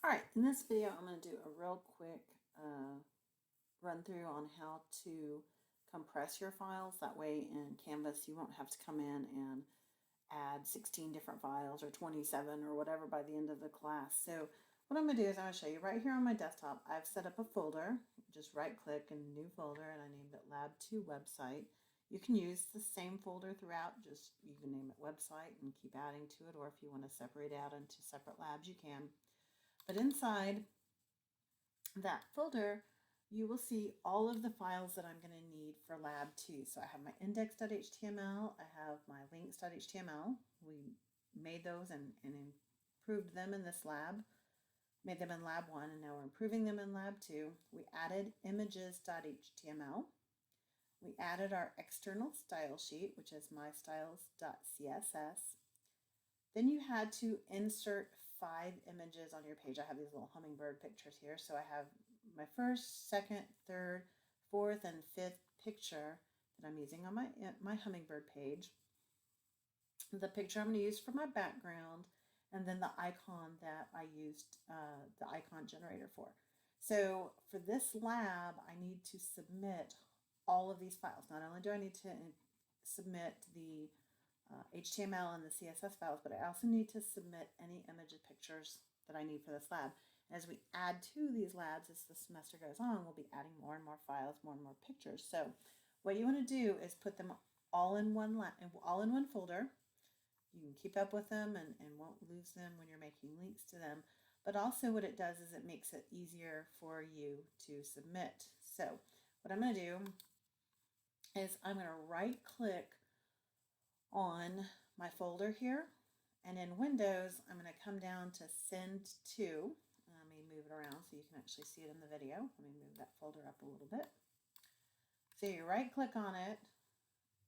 All right, in this video, I'm going to do a real quick run through on how to compress your files. That way in Canvas, you won't have to come in and add 16 different files or 27 or whatever by the end of the class. So what I'm going to do is I'm going to show you right here on my desktop. I've set up a folder. Just right click and new folder, and I named it Lab 2 Website. You can use the same folder throughout. Just you can name it Website and keep adding to it, or if you want to separate out into separate labs, you can. But inside that folder, you will see all of the files that I'm going to need for Lab 2. So I have my index.html, I have my links.html. We made those and improved them in this lab, made them in Lab 1, and now we're improving them in Lab 2. We added images.html. We added our external style sheet, which is mystyles.css. Then you had to insert 5 images on your page. I have these little hummingbird pictures here. So I have my first, second, third, fourth, and fifth picture that I'm using on my hummingbird page. The picture I'm going to use for my background, and then the icon that I used the icon generator for. So for this lab, I need to submit all of these files. Not only do I need to submit the HTML and the CSS files, but I also need to submit any image and pictures that I need for this lab. And as we add to these labs, as the semester goes on, we'll be adding more and more files, more and more pictures. So what you want to do is put them all in one folder. You can keep up with them and won't lose them when you're making links to them. But also what it does is it makes it easier for you to submit. So what I'm going to do is I'm going to right click on my folder here, and in Windows I'm going to come down to send to. Let me move it around so you can actually see it in the video. Let me move that folder up a little bit. So you right click on it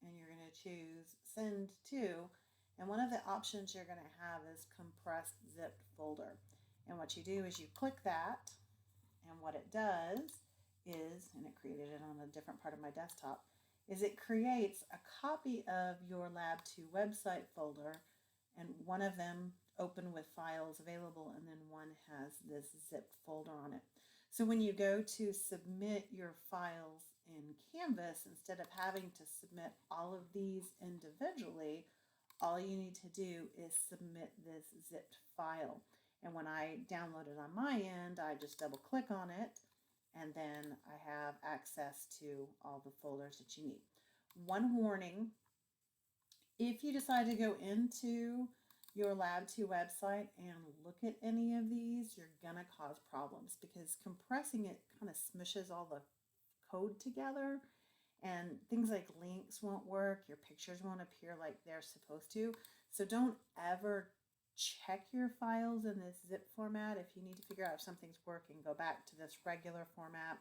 and you're going to choose send to, and one of the options you're going to have is compressed zipped folder. And what you do is you click that, and what it does is, and it created it on a different part of my desktop, is it creates a copy of your Lab 2 website folder, and one of them open with files available, and then one has this zipped folder on it. So when you go to submit your files in Canvas, instead of having to submit all of these individually, all you need to do is submit this zipped file. And when I download it on my end, I just double click on it, and then I have access to all the folders that you need. One warning: if you decide to go into your Lab 2 website and look at any of these, you're going to cause problems because compressing it kind of smushes all the code together, and things like links won't work, your pictures won't appear like they're supposed to. So don't ever check your files in this zip format. If you need to figure out if something's working, go back to this regular format,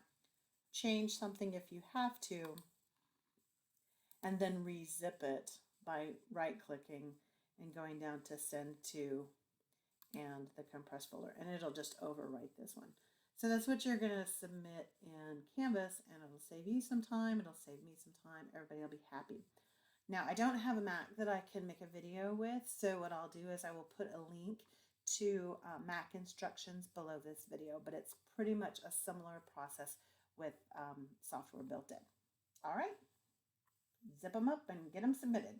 change something if you have to, and then re-zip it by right-clicking and going down to send to and the compressed folder, and it'll just overwrite this one. So that's what you're going to submit in Canvas, and it'll save you some time, it'll save me some time, everybody will be happy. Now, I don't have a Mac that I can make a video with, so what I'll do is I will put a link to Mac instructions below this video, but it's pretty much a similar process with software built in. All right, zip them up and get them submitted.